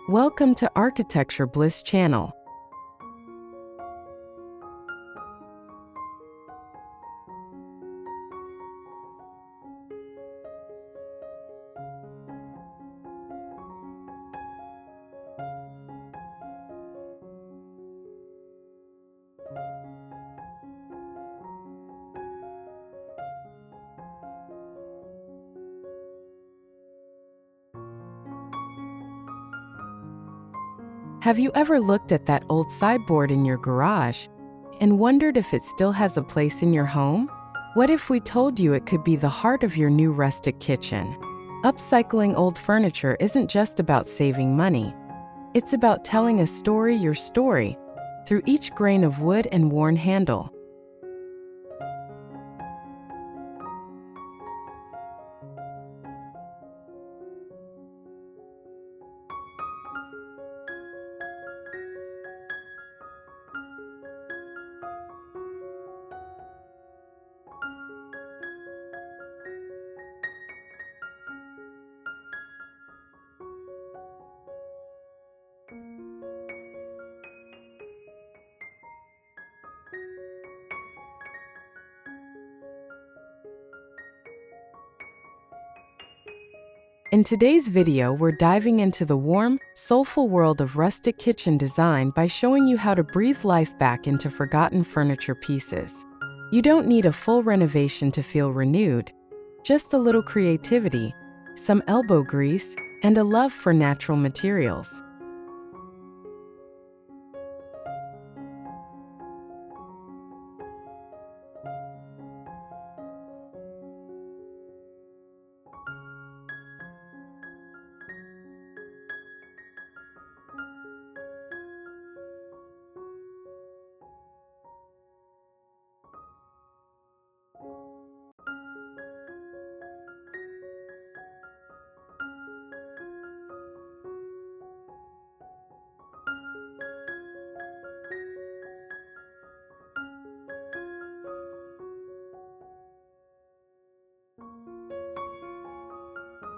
Welcome to Architecture Bliss channel. Have you ever looked at that old sideboard in your garage and wondered if it still has a place in your home? What if we told you it could be the heart of your new rustic kitchen? Upcycling old furniture isn't just about saving money. It's about telling your story, through each grain of wood and worn handle. In today's video, we're diving into the warm, soulful world of rustic kitchen design by showing you how to breathe life back into forgotten furniture pieces. You don't need a full renovation to feel renewed, just a little creativity, some elbow grease, and a love for natural materials.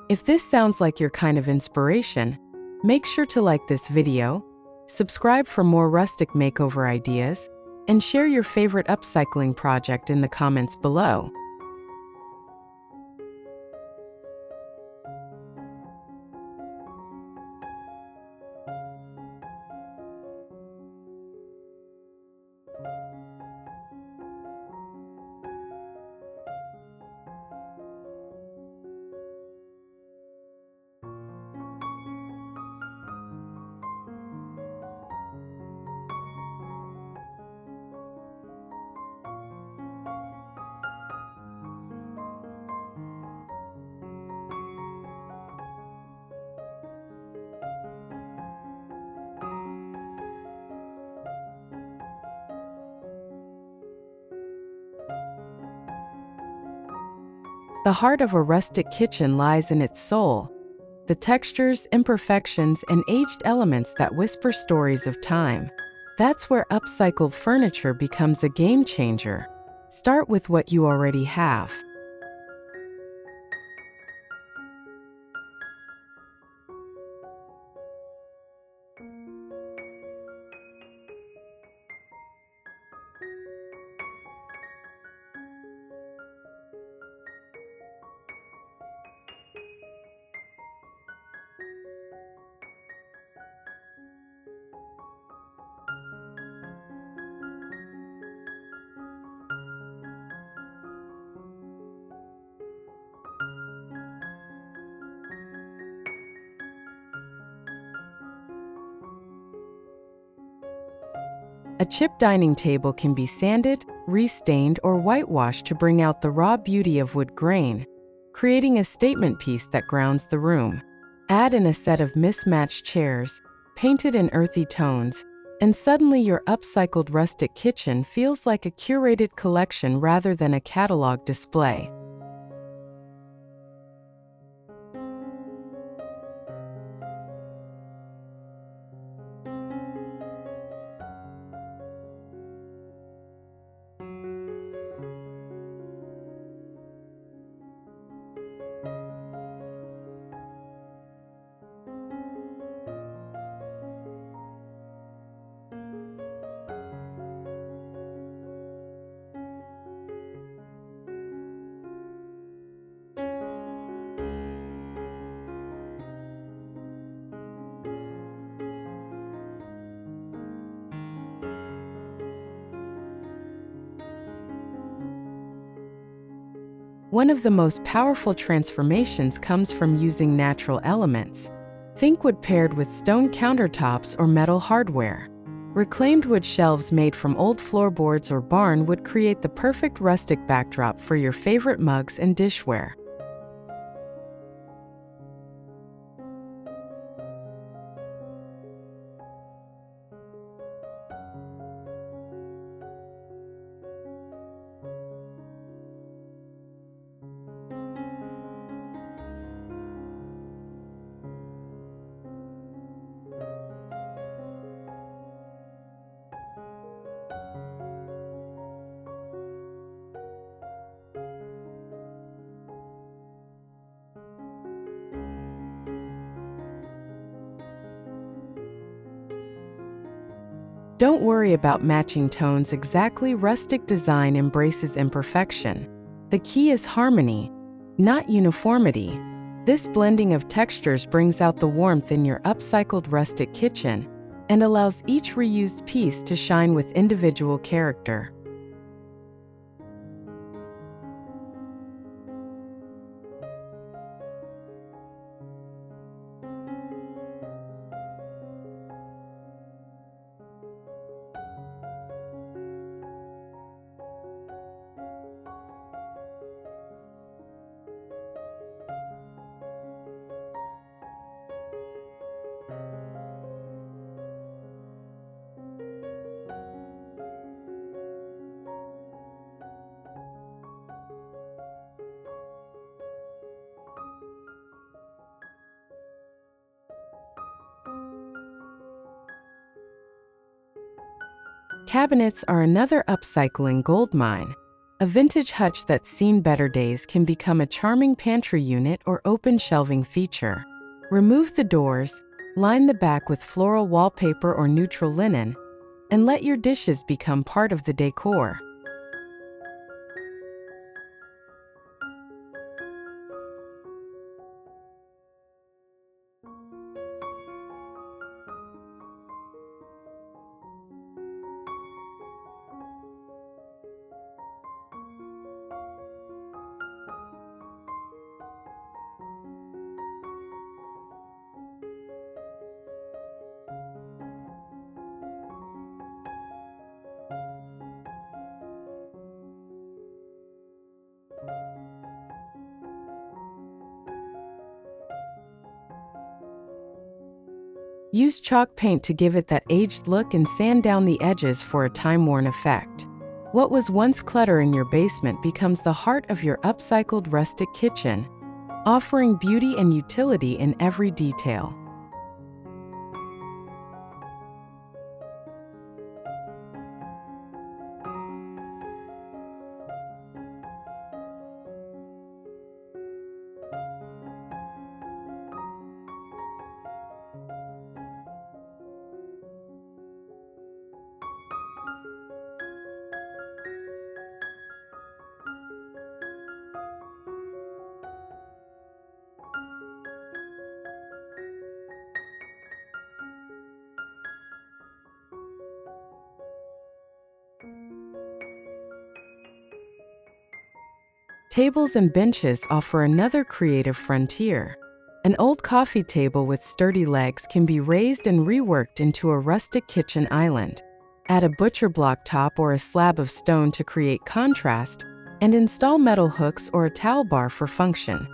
If this sounds like your kind of inspiration, make sure to like this video, subscribe for more rustic makeover ideas, and share your favorite upcycling project in the comments below. The heart of a rustic kitchen lies in its soul, the textures, imperfections, and aged elements that whisper stories of time. That's where upcycled furniture becomes a game changer. Start with what you already have. A chip dining table can be sanded, restained, or whitewashed to bring out the raw beauty of wood grain, creating a statement piece that grounds the room. Add in a set of mismatched chairs, painted in earthy tones, and suddenly your upcycled rustic kitchen feels like a curated collection rather than a catalog display. One of the most powerful transformations comes from using natural elements. Think wood paired with stone countertops or metal hardware. Reclaimed wood shelves made from old floorboards or barn would create the perfect rustic backdrop for your favorite mugs and dishware. Don't worry about matching tones exactly. Rustic design embraces imperfection. The key is harmony, not uniformity. This blending of textures brings out the warmth in your upcycled rustic kitchen and allows each reused piece to shine with individual character. Cabinets are another upcycling goldmine. A vintage hutch that's seen better days can become a charming pantry unit or open shelving feature. Remove the doors, line the back with floral wallpaper or neutral linen, and let your dishes become part of the decor. Use chalk paint to give it that aged look and sand down the edges for a time-worn effect. What was once clutter in your basement becomes the heart of your upcycled rustic kitchen, offering beauty and utility in every detail. Tables and benches offer another creative frontier. An old coffee table with sturdy legs can be raised and reworked into a rustic kitchen island. Add a butcher block top or a slab of stone to create contrast, and install metal hooks or a towel bar for function.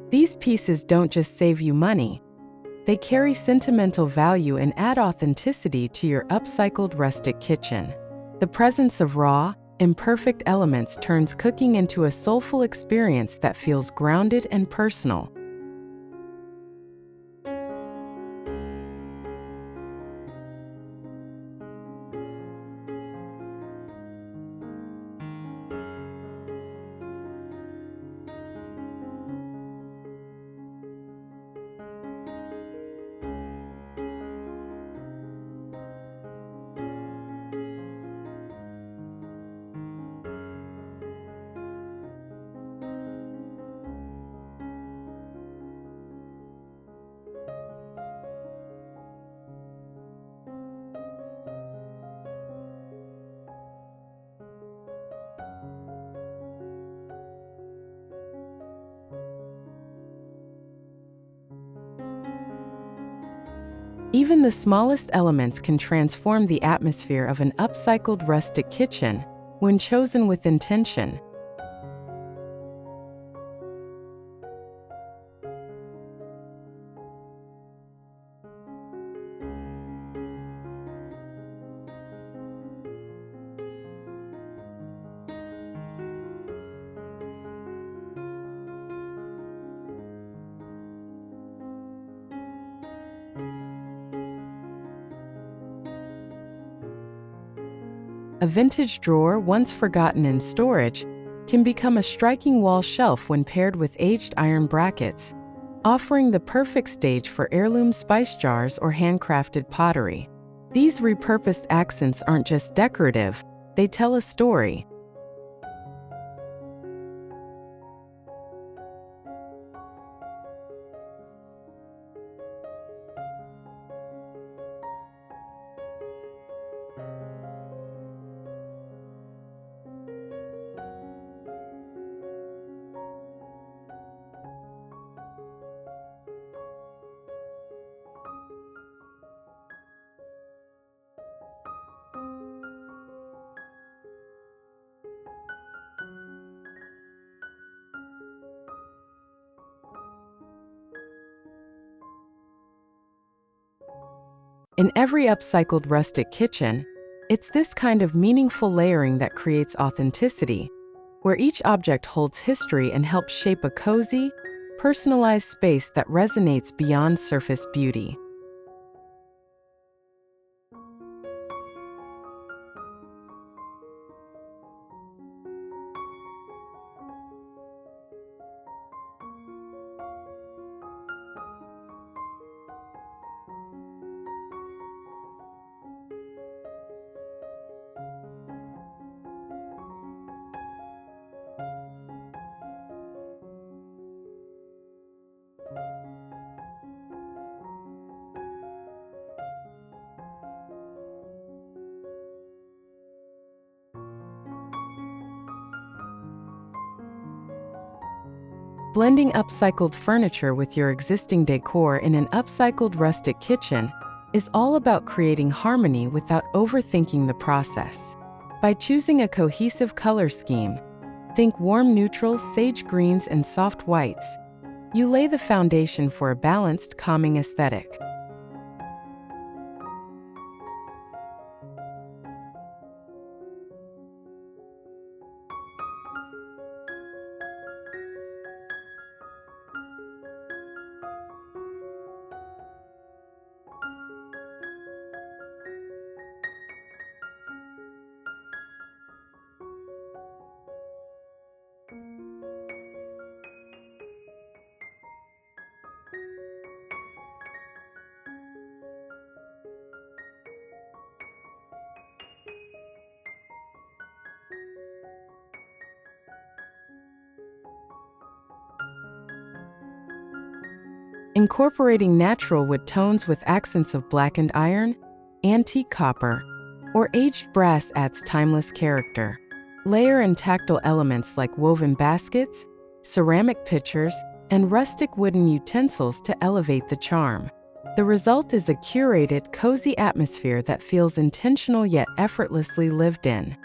These pieces don't just save you money, they carry sentimental value and add authenticity to your upcycled rustic kitchen. The presence of raw, imperfect elements turns cooking into a soulful experience that feels grounded and personal. Even the smallest elements can transform the atmosphere of an upcycled rustic kitchen when chosen with intention. A vintage drawer, once forgotten in storage, can become a striking wall shelf when paired with aged iron brackets, offering the perfect stage for heirloom spice jars or handcrafted pottery. These repurposed accents aren't just decorative, they tell a story. In every upcycled rustic kitchen, it's this kind of meaningful layering that creates authenticity, where each object holds history and helps shape a cozy, personalized space that resonates beyond surface beauty. Blending upcycled furniture with your existing decor in an upcycled rustic kitchen is all about creating harmony without overthinking the process. By choosing a cohesive color scheme, think warm neutrals, sage greens, and soft whites, you lay the foundation for a balanced, calming aesthetic. Incorporating natural wood tones with accents of blackened iron, antique copper, or aged brass adds timeless character. Layer and tactile elements like woven baskets, ceramic pitchers, and rustic wooden utensils to elevate the charm. The result is a curated, cozy atmosphere that feels intentional yet effortlessly lived in.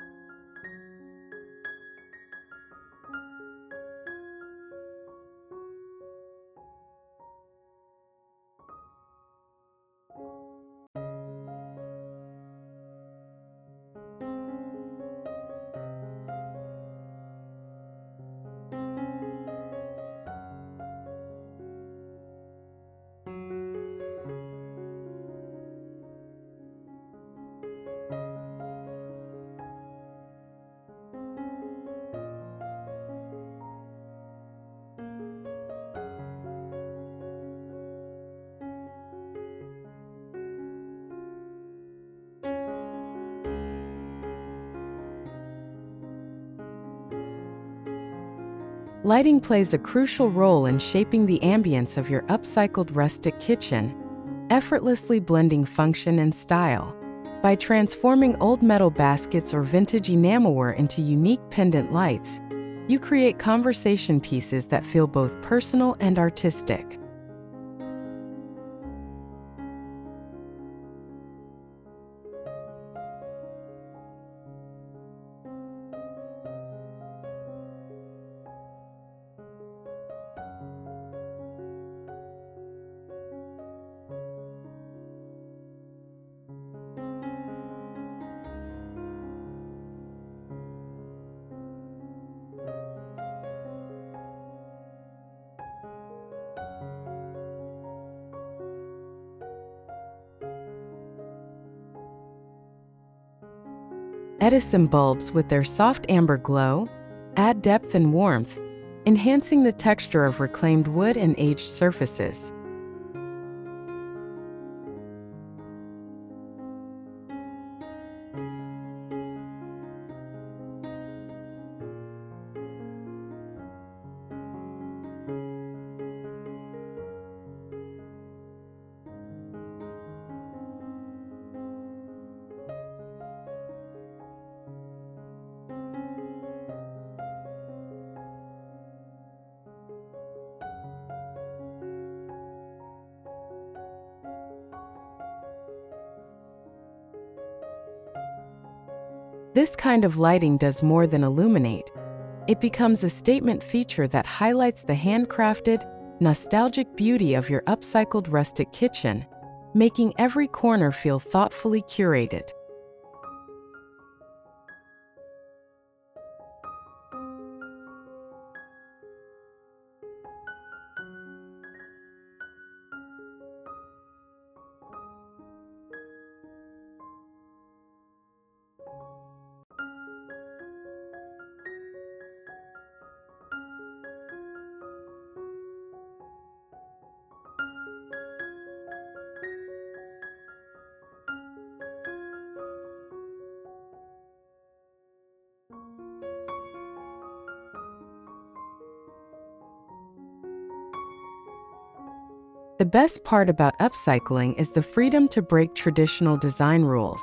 Lighting plays a crucial role in shaping the ambience of your upcycled rustic kitchen, effortlessly blending function and style. By transforming old metal baskets or vintage enamelware into unique pendant lights, you create conversation pieces that feel both personal and artistic. Edison bulbs with their soft amber glow add depth and warmth, enhancing the texture of reclaimed wood and aged surfaces. This kind of lighting does more than illuminate. It becomes a statement feature that highlights the handcrafted, nostalgic beauty of your upcycled rustic kitchen, making every corner feel thoughtfully curated. The best part about upcycling is the freedom to break traditional design rules.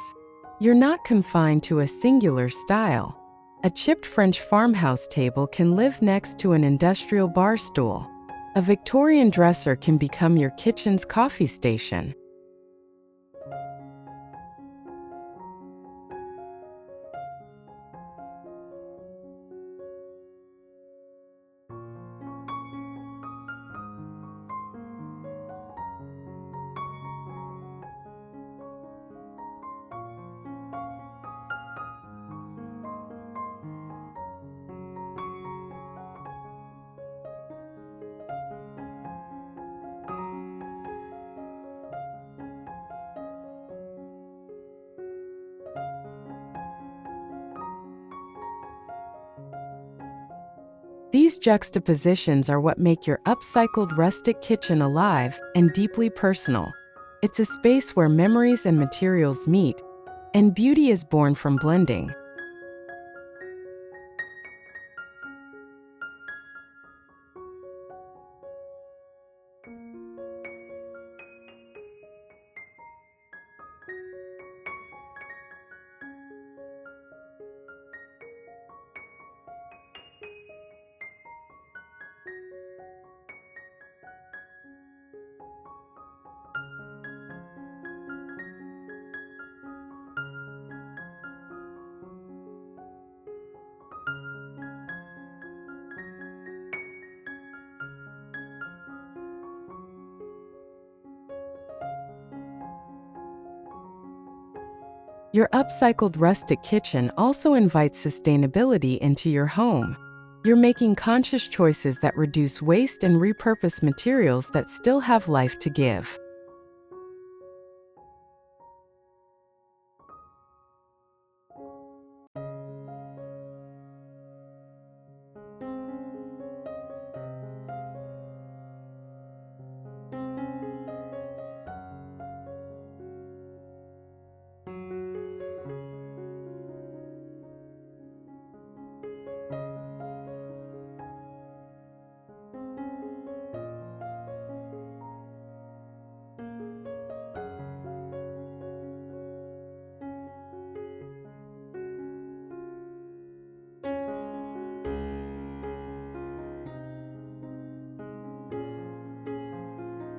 You're not confined to a singular style. A chipped French farmhouse table can live next to an industrial bar stool. A Victorian dresser can become your kitchen's coffee station. These juxtapositions are what make your upcycled rustic kitchen alive and deeply personal. It's a space where memories and materials meet, and beauty is born from blending. Your upcycled rustic kitchen also invites sustainability into your home. You're making conscious choices that reduce waste and repurpose materials that still have life to give.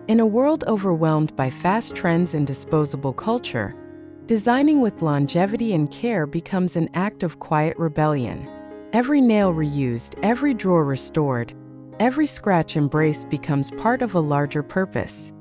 In a world overwhelmed by fast trends and disposable culture, designing with longevity and care becomes an act of quiet rebellion. Every nail reused, every drawer restored, every scratch embraced becomes part of a larger purpose.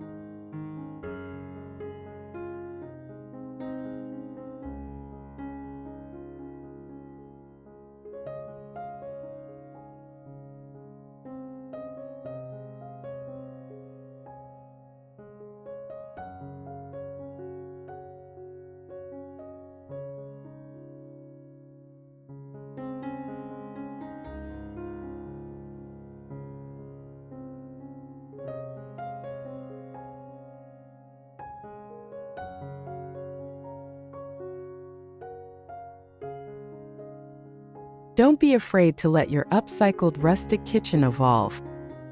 Don't be afraid to let your upcycled rustic kitchen evolve.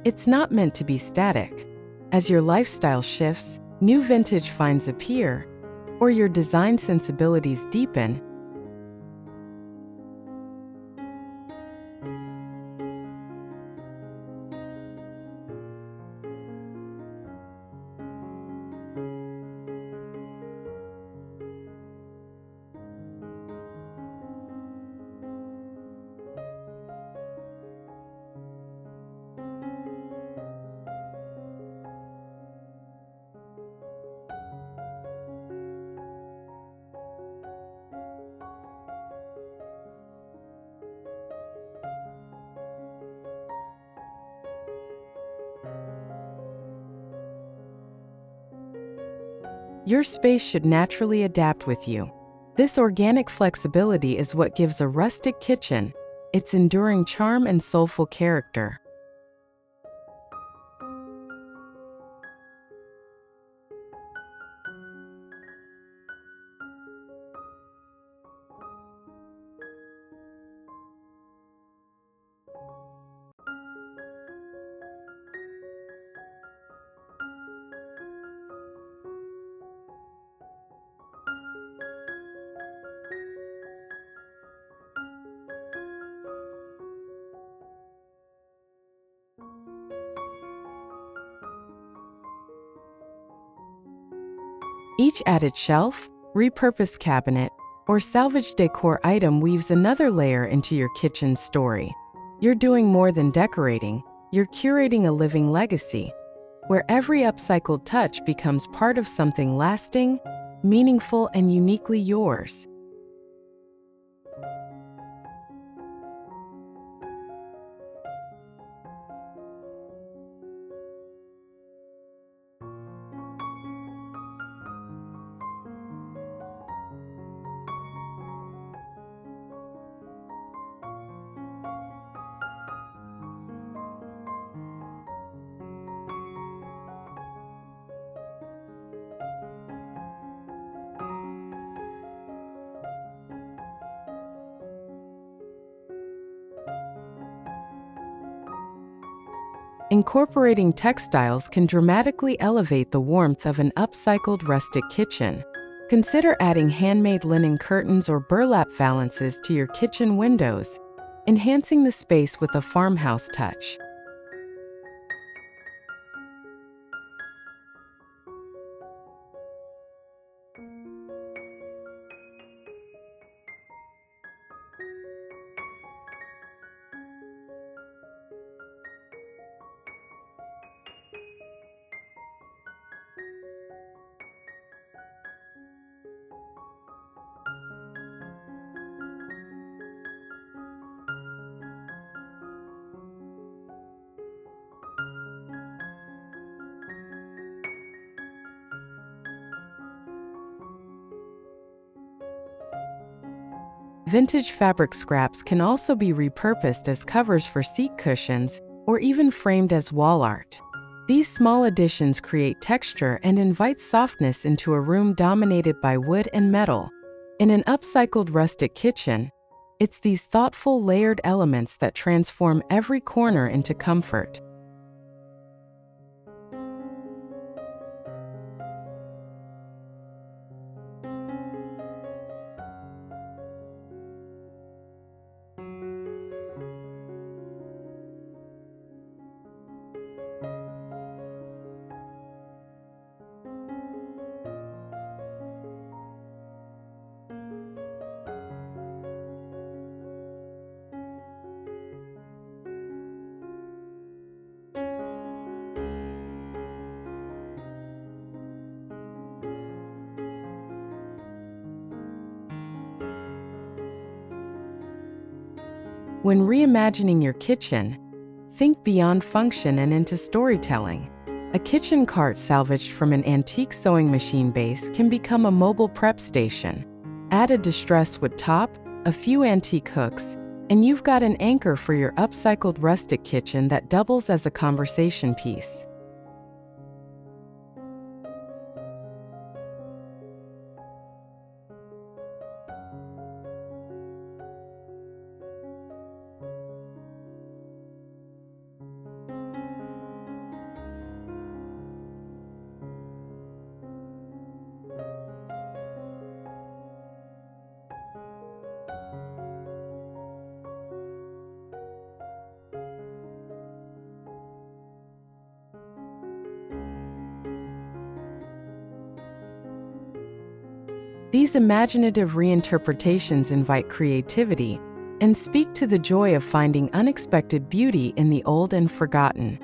It's not meant to be static. As your lifestyle shifts, new vintage finds appear, or your design sensibilities deepen. Your space should naturally adapt with you. This organic flexibility is what gives a rustic kitchen its enduring charm and soulful character. Each added shelf, repurposed cabinet, or salvaged decor item weaves another layer into your kitchen's story. You're doing more than decorating, you're curating a living legacy, where every upcycled touch becomes part of something lasting, meaningful, and uniquely yours. Incorporating textiles can dramatically elevate the warmth of an upcycled rustic kitchen. Consider adding handmade linen curtains or burlap valances to your kitchen windows, enhancing the space with a farmhouse touch. Vintage fabric scraps can also be repurposed as covers for seat cushions or even framed as wall art. These small additions create texture and invite softness into a room dominated by wood and metal. In an upcycled rustic kitchen, it's these thoughtful, layered elements that transform every corner into comfort. When reimagining your kitchen, think beyond function and into storytelling. A kitchen cart salvaged from an antique sewing machine base can become a mobile prep station. Add a distressed wood top, a few antique hooks, and you've got an anchor for your upcycled rustic kitchen that doubles as a conversation piece. These imaginative reinterpretations invite creativity and speak to the joy of finding unexpected beauty in the old and forgotten.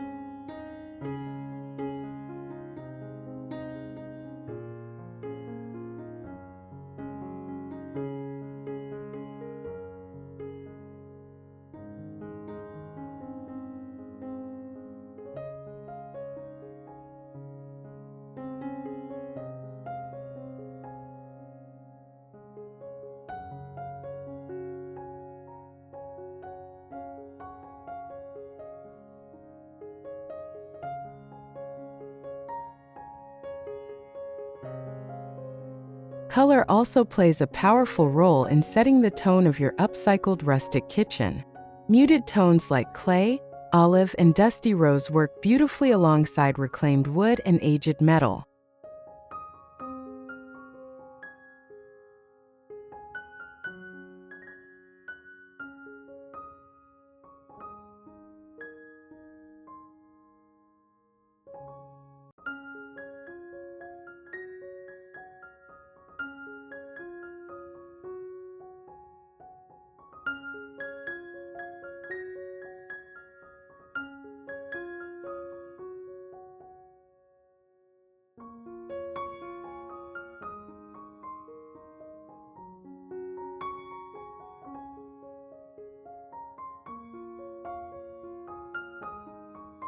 Color also plays a powerful role in setting the tone of your upcycled rustic kitchen. Muted tones like clay, olive, and dusty rose work beautifully alongside reclaimed wood and aged metal.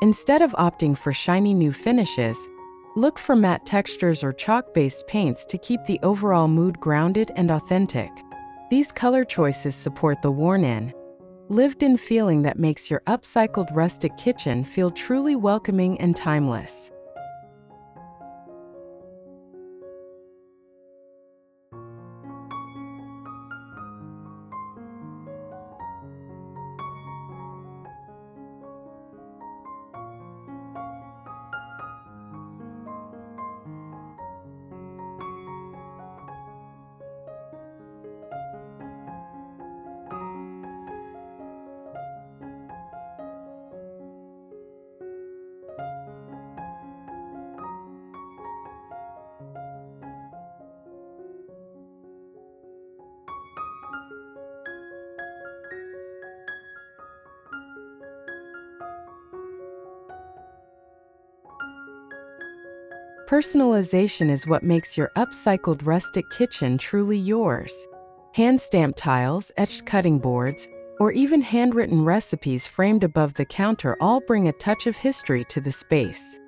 Instead of opting for shiny new finishes, look for matte textures or chalk-based paints to keep the overall mood grounded and authentic. These color choices support the worn-in, lived-in feeling that makes your upcycled rustic kitchen feel truly welcoming and timeless. Personalization is what makes your upcycled rustic kitchen truly yours. Hand-stamped tiles, etched cutting boards, or even handwritten recipes framed above the counter all bring a touch of history to the space.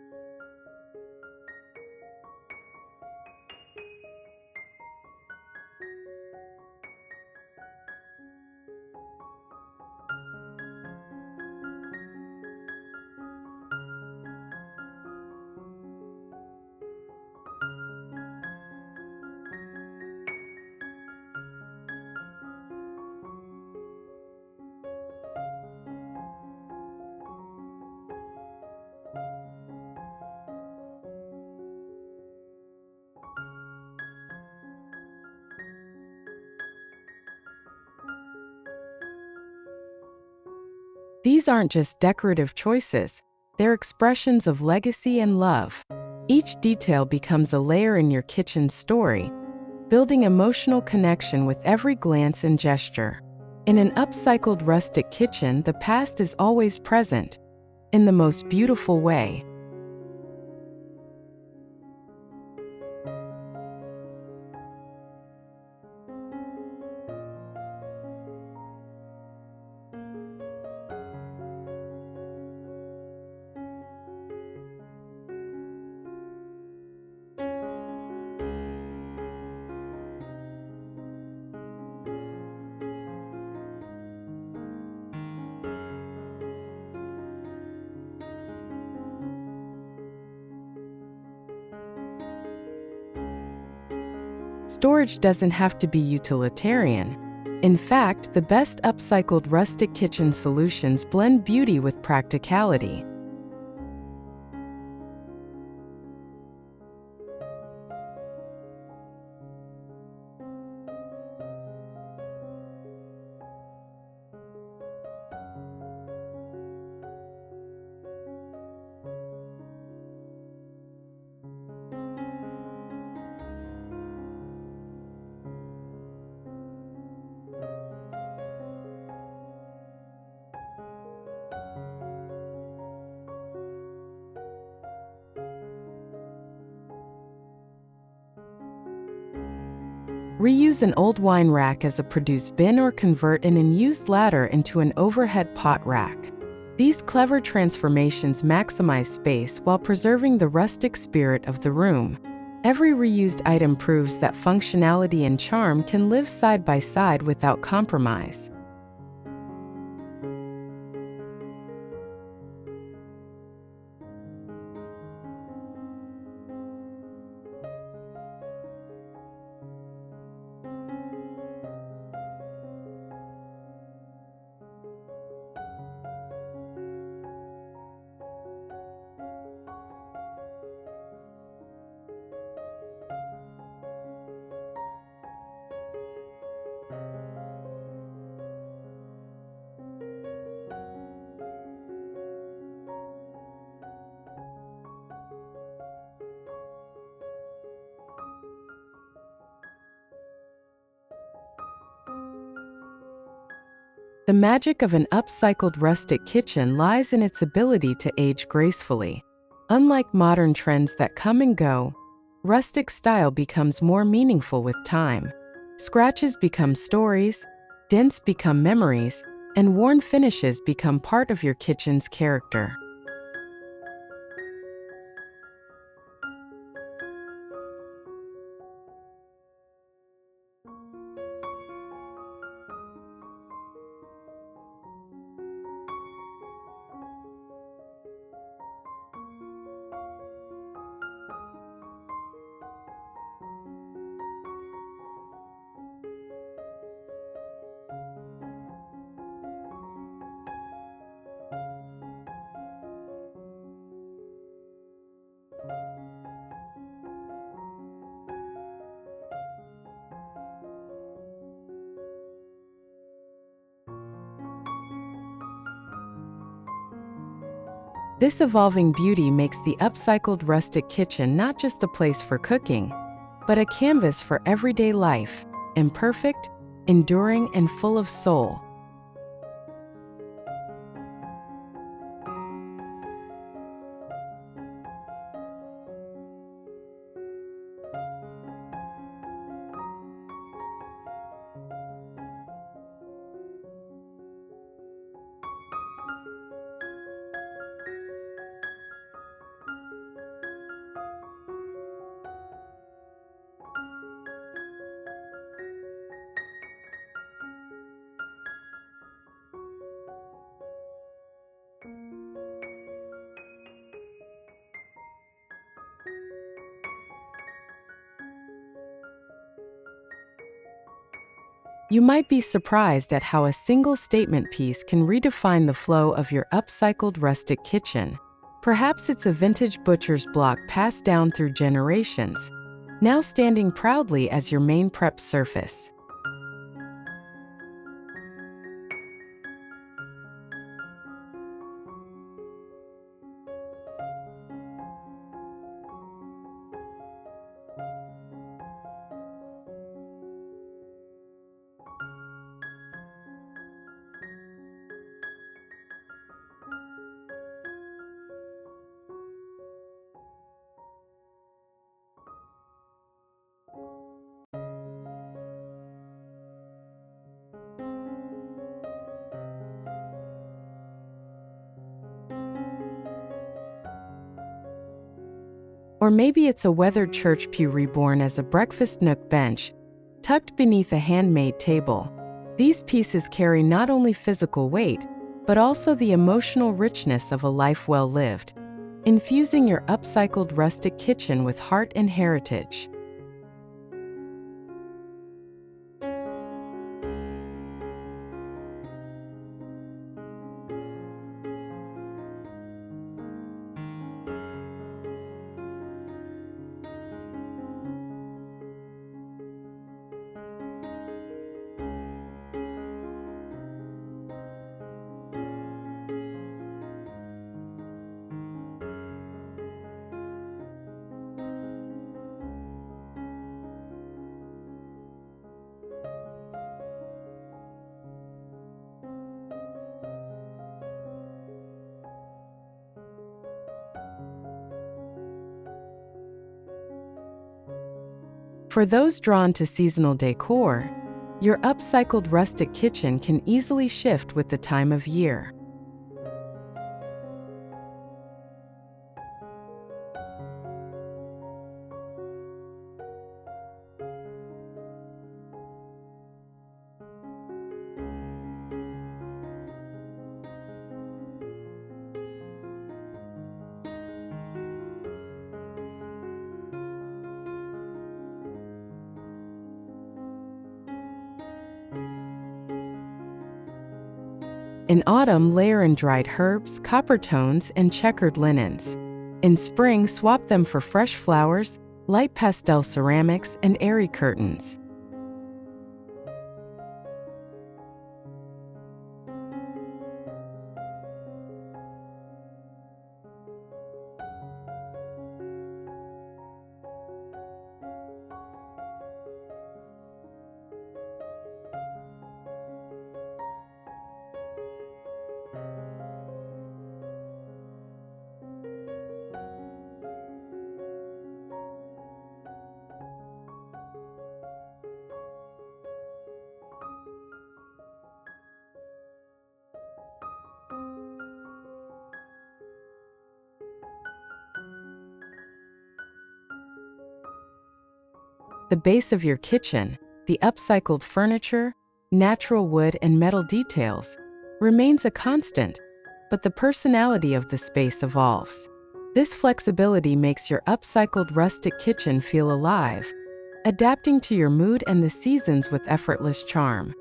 These aren't just decorative choices, they're expressions of legacy and love. Each detail becomes a layer in your kitchen's story, building emotional connection with every glance and gesture. In an upcycled rustic kitchen, the past is always present, in the most beautiful way. Storage doesn't have to be utilitarian. In fact, the best upcycled rustic kitchen solutions blend beauty with practicality. Reuse an old wine rack as a produce bin or convert an unused ladder into an overhead pot rack. These clever transformations maximize space while preserving the rustic spirit of the room. Every reused item proves that functionality and charm can live side by side without compromise. The magic of an upcycled rustic kitchen lies in its ability to age gracefully. Unlike modern trends that come and go, rustic style becomes more meaningful with time. Scratches become stories, dents become memories, and worn finishes become part of your kitchen's character. This evolving beauty makes the upcycled rustic kitchen not just a place for cooking, but a canvas for everyday life, imperfect, enduring, and full of soul. You might be surprised at how a single statement piece can redefine the flow of your upcycled rustic kitchen. Perhaps it's a vintage butcher's block passed down through generations, now standing proudly as your main prep surface. Or maybe it's a weathered church pew reborn as a breakfast nook bench, tucked beneath a handmade table. These pieces carry not only physical weight, but also the emotional richness of a life well lived, infusing your upcycled rustic kitchen with heart and heritage. For those drawn to seasonal decor, your upcycled rustic kitchen can easily shift with the time of year. In autumn, layer in dried herbs, copper tones, and checkered linens. In spring, swap them for fresh flowers, light pastel ceramics, and airy curtains. The base of your kitchen, the upcycled furniture, natural wood, and metal details, remains a constant, but the personality of the space evolves. This flexibility makes your upcycled rustic kitchen feel alive, adapting to your mood and the seasons with effortless charm.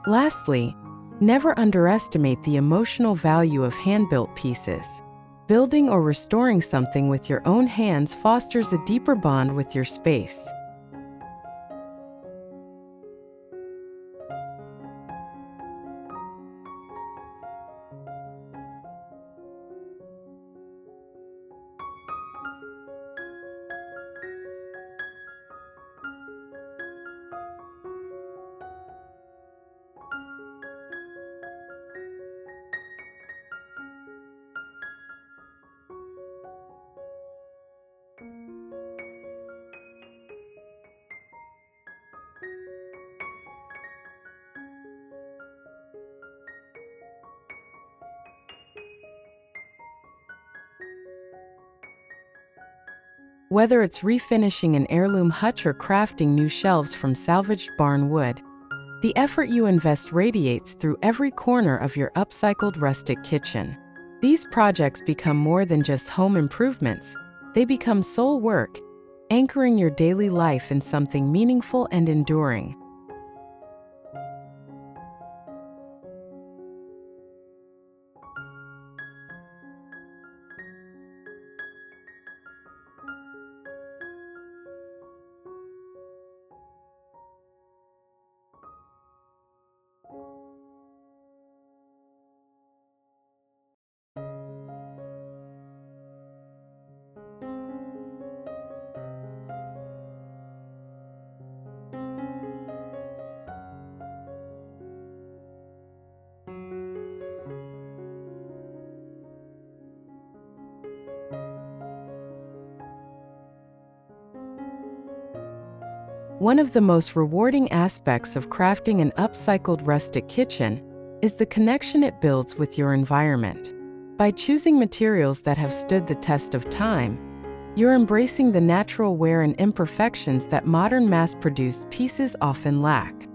Lastly, never underestimate the emotional value of hand-built pieces. Building or restoring something with your own hands fosters a deeper bond with your space. Whether it's refinishing an heirloom hutch or crafting new shelves from salvaged barn wood, the effort you invest radiates through every corner of your upcycled rustic kitchen. These projects become more than just home improvements, they become soul work, anchoring your daily life in something meaningful and enduring. One of the most rewarding aspects of crafting an upcycled rustic kitchen is the connection it builds with your environment. By choosing materials that have stood the test of time, you're embracing the natural wear and imperfections that modern mass-produced pieces often lack.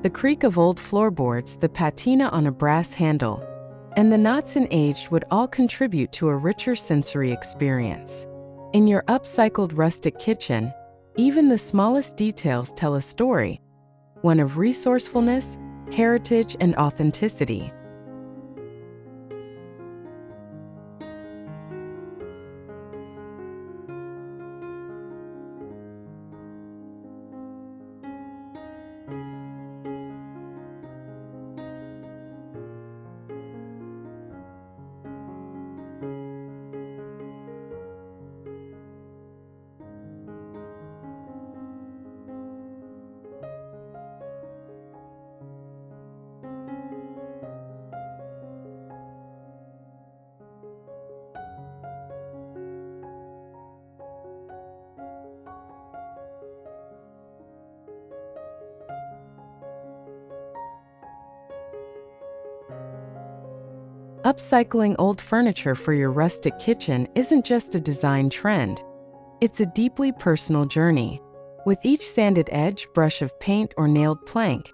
The creak of old floorboards, the patina on a brass handle, and the knots in age would all contribute to a richer sensory experience. In your upcycled rustic kitchen, even the smallest details tell a story, one of resourcefulness, heritage, and authenticity. Upcycling old furniture for your rustic kitchen isn't just a design trend. It's a deeply personal journey. With each sanded edge, brush of paint, or nailed plank,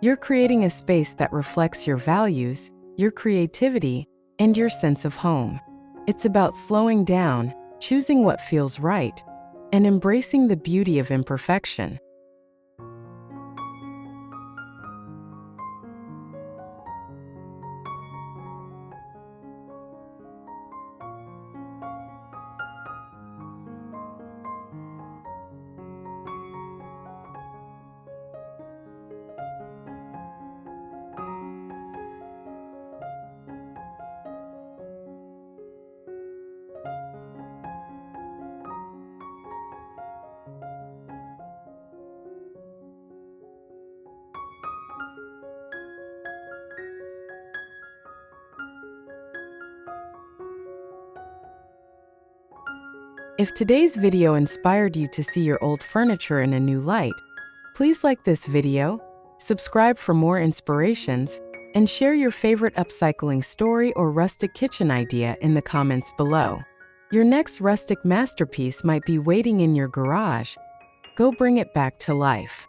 you're creating a space that reflects your values, your creativity, and your sense of home. It's about slowing down, choosing what feels right, and embracing the beauty of imperfection. If today's video inspired you to see your old furniture in a new light, please like this video, subscribe for more inspirations, and share your favorite upcycling story or rustic kitchen idea in the comments below. Your next rustic masterpiece might be waiting in your garage. Go bring it back to life.